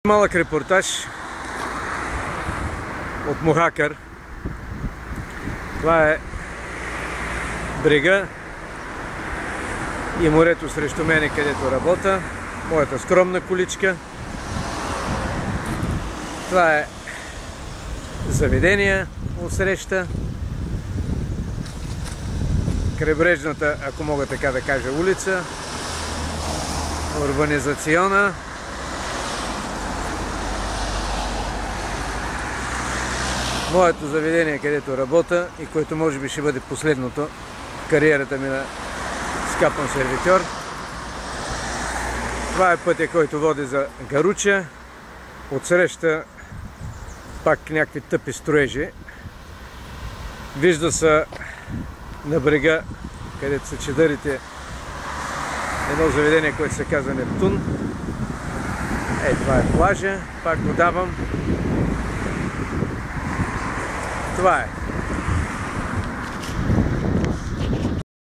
Малък репортаж от Мохакър. Това е брега и морето срещу мене, където работя. Моята скромна количка. Това е заведение отсреща. Крайбрежната, ако мога така да кажа, улица. Урбанизациона. Моето заведение, където работя и което може би ще бъде последното в кариерата ми на скапан сервитьор. Това е пътя, който води за Гаруча. Отсреща пак някакви тъпи строежи. Вижда се на брега, където са чадърите, едно заведение, което се казва Нептун. Това е плажа, пак го давам. Това е.